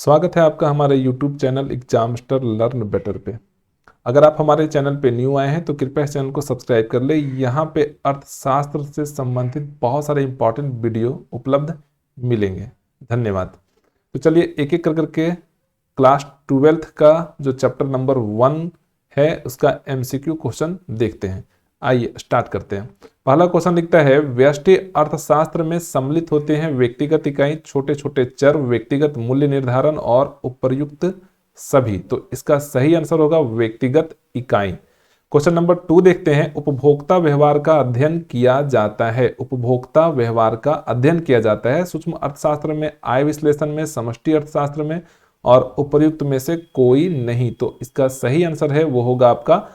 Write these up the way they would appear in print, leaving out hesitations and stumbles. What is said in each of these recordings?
स्वागत है आपका हमारे YouTube चैनल एग्जामस्टर लर्न बेटर पे। अगर आप हमारे चैनल पे न्यू आए हैं तो कृपया इस चैनल को सब्सक्राइब कर ले। यहाँ पे अर्थशास्त्र से संबंधित बहुत सारे इंपॉर्टेंट वीडियो उपलब्ध मिलेंगे। धन्यवाद। तो चलिए एक एक कर करके क्लास 12th का जो चैप्टर नंबर 1 है उसका MCQ क्वेश्चन देखते हैं। आइए स्टार्ट करते हैं। पहला क्वेश्चन लिखता है, व्यष्टि अर्थशास्त्र में सम्मिलित होते हैं व्यक्तिगत इकाई, छोटे छोटे चर, व्यक्तिगत मूल्य निर्धारण और उपर्युक्त सभी। तो इसका सही आंसर होगा व्यक्तिगत इकाई। क्वेश्चन नंबर 2 देखते हैं, उपभोक्ता व्यवहार का अध्ययन किया जाता है। उपभोक्ता व्यवहार का अध्ययन किया जाता है सूक्ष्म अर्थशास्त्र में, आय विश्लेषण में, समष्टि अर्थशास्त्र में और उपर्युक्त में से कोई नहीं। तो इसका सही आंसर है वो होगा आपका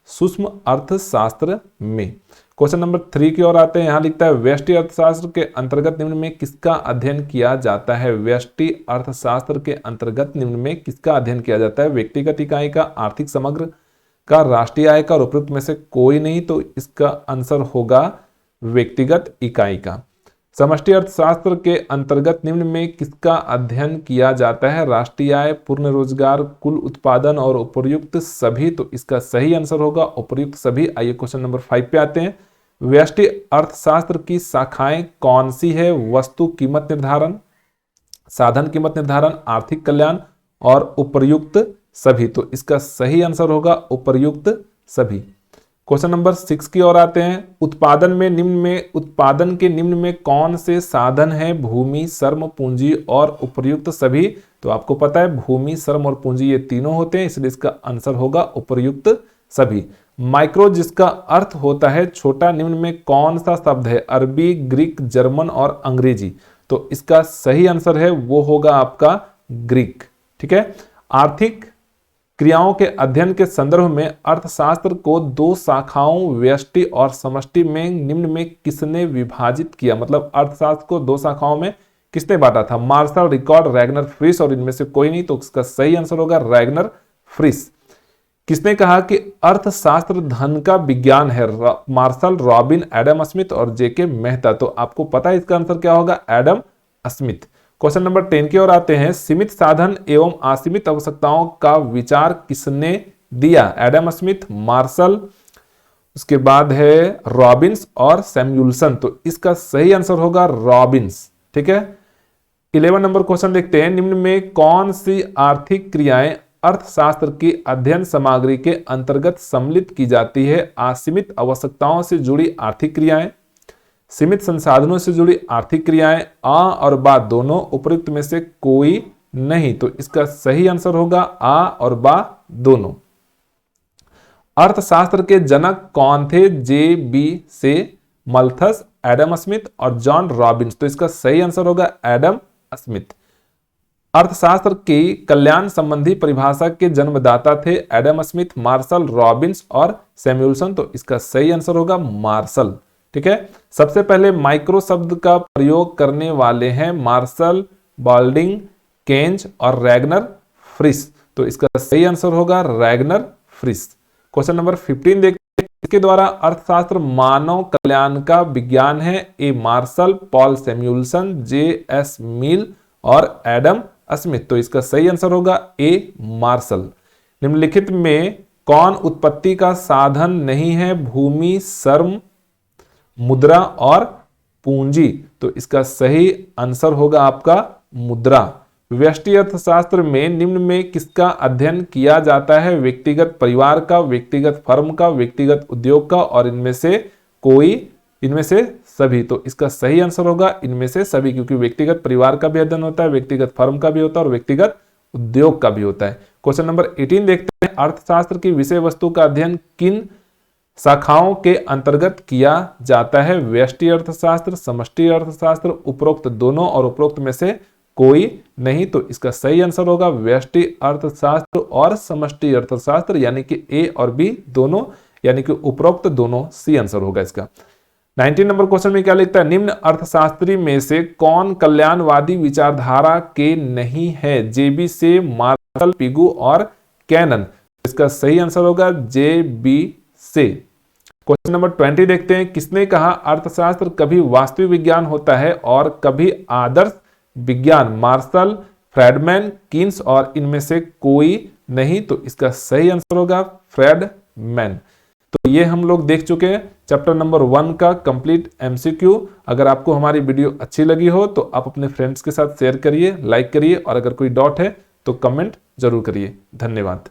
सूक्ष्म अर्थशास्त्र में। क्वेश्चन नंबर 3 की ओर आते हैं। यहां लिखता है, व्यष्टि अर्थशास्त्र के अंतर्गत निम्न में किसका अध्ययन किया जाता है। व्यष्टि अर्थशास्त्र के अंतर्गत निम्न में किसका अध्ययन किया जाता है। व्यक्तिगत इकाई का, आर्थिक समग्र का, राष्ट्रीय आय का और उपयुक्त में से कोई नहीं। तो इसका आंसर होगा व्यक्तिगत इकाई का। समष्टि अर्थशास्त्र के अंतर्गत निम्न में किसका अध्ययन किया जाता है। राष्ट्रीय आय, पूर्ण रोजगार, कुल उत्पादन और उपर्युक्त सभी। तो इसका सही आंसर होगा उपर्युक्त सभी। आइए क्वेश्चन नंबर 5 पे आते हैं। व्यष्टि अर्थशास्त्र की शाखाएं कौन सी है। वस्तु कीमत निर्धारण, साधन कीमत निर्धारण, आर्थिक कल्याण और उपर्युक्त सभी। तो इसका सही आंसर होगा उपर्युक्त सभी। क्वेश्चन नंबर 6 की ओर आते हैं। उत्पादन के निम्न में कौन से साधन है। भूमि, श्रम, पूंजी और उपर्युक्त सभी। तो आपको पता है भूमि, श्रम और पूंजी ये तीनों होते हैं, इसलिए इसका आंसर होगा उपर्युक्त सभी। माइक्रो, जिसका अर्थ होता है छोटा, निम्न में कौन सा शब्द है। अरबी, ग्रीक, जर्मन और अंग्रेजी। तो इसका सही आंसर है वो होगा आपका ग्रीक। ठीक है। आर्थिक क्रियाओं के अध्ययन के संदर्भ में अर्थशास्त्र को दो शाखाओं व्यष्टि और समष्टि में निम्न में किसने विभाजित किया। मतलब अर्थशास्त्र को दो शाखाओं में किसने बांटा था। मार्शल, रिकॉर्ड, रैगनर, फ्रिस और इनमें से कोई नहीं। तो इसका सही आंसर होगा रैगनर, फ्रिस। किसने कहा कि अर्थशास्त्र धन का विज्ञान है। मार्शल, रॉबिन, एडम स्मिथ और जेके मेहता। तो आपको पता है इसका आंसर क्या होगा, एडम स्मिथ। क्वेश्चन नंबर 10 की ओर आते हैं। सीमित साधन एवं असीमित आवश्यकताओं का विचार किसने दिया। एडम स्मिथ, मार्शल, उसके बाद है रॉबिन्स और सैमुअल्सन। तो इसका सही आंसर होगा रॉबिन्स। ठीक है। 11 नंबर क्वेश्चन देखते हैं। निम्न में कौन सी आर्थिक क्रियाएं अर्थशास्त्र की अध्ययन सामग्री के अंतर्गत सम्मिलित की जाती है। असीमित आवश्यकताओं से जुड़ी आर्थिक क्रियाएं, सीमित संसाधनों से जुड़ी आर्थिक क्रियाएं, आ और बा दोनों, उपर्युक्त में से कोई नहीं। तो इसका सही आंसर होगा आ और बा दोनों। अर्थशास्त्र के जनक कौन थे। जे बी से, मल्थस, एडम स्मिथ और जॉन रॉबिन्स। तो इसका सही आंसर होगा एडम स्मिथ। अर्थशास्त्र की कल्याण संबंधी परिभाषा के जन्मदाता थे एडम स्मिथ, मार्शल, रॉबिन्स और सैमुअल्सन। तो इसका सही आंसर होगा मार्शल। ठीक है। सबसे पहले माइक्रो शब्द का प्रयोग करने वाले हैं मार्शल, बाल्डिंग, केंज और रैगनर, फ्रिस। तो इसका सही आंसर होगा रैगनर, फ्रिस। क्वेश्चन नंबर 15 देखते हैं। इसके द्वारा अर्थशास्त्र मानव कल्याण का विज्ञान है। A Marshall, Paul Samuelson, J S Mill और एडम स्मिथ। तो इसका सही आंसर होगा ए मार्शल। निम्नलिखित में कौन उत्पत्ति का साधन नहीं है। भूमि, श्रम, मुद्रा और पूंजी। तो इसका सही आंसर होगा आपका मुद्रा। व्यष्टि अर्थशास्त्र में निम्न में किसका अध्ययन किया जाता है। व्यक्तिगत परिवार का, व्यक्तिगत फर्म का, व्यक्तिगत उद्योग का और इनमें से कोई, इनमें से सभी। तो इसका सही आंसर होगा इनमें से सभी, क्योंकि व्यक्तिगत परिवार का भी अध्ययन होता है, व्यक्तिगत फर्म का भी होता है और व्यक्तिगत उद्योग का भी होता है। क्वेश्चन नंबर 18 देखते हैं। अर्थशास्त्र की विषय वस्तु का अध्ययन किन शाखाओं के अंतर्गत किया जाता है। व्यष्टि अर्थशास्त्र, समष्टि अर्थशास्त्र, उपरोक्त दोनों और उपरोक्त में से कोई नहीं। तो इसका सही आंसर होगा व्यष्टि अर्थशास्त्र और समष्टि अर्थशास्त्र, यानी कि ए और बी दोनों, यानी कि उपरोक्त दोनों सी आंसर होगा इसका। 19 नंबर क्वेश्चन में क्या लिखता है। निम्न अर्थशास्त्री में से कौन कल्याणवादी विचारधारा के नहीं है। जेबी से, मार्शल, पिगू और कैनन। इसका सही आंसर होगा जे बी से। क्वेश्चन नंबर 20 देखते हैं। किसने कहा अर्थशास्त्र कभी वास्तविक विज्ञान होता है और कभी आदर्श विज्ञान। मार्शल, फ्रेडमैन, कीन्स और इनमें से कोई नहीं। तो इसका सही आंसर होगा फ्रेडमैन। तो ये हम लोग देख चुके हैं चैप्टर नंबर 1 का कंप्लीट एमसीक्यू। अगर आपको हमारी वीडियो अच्छी लगी हो तो आप अपने फ्रेंड्स के साथ शेयर करिए, लाइक करिए और अगर कोई डाउट है तो कमेंट जरूर करिए। धन्यवाद।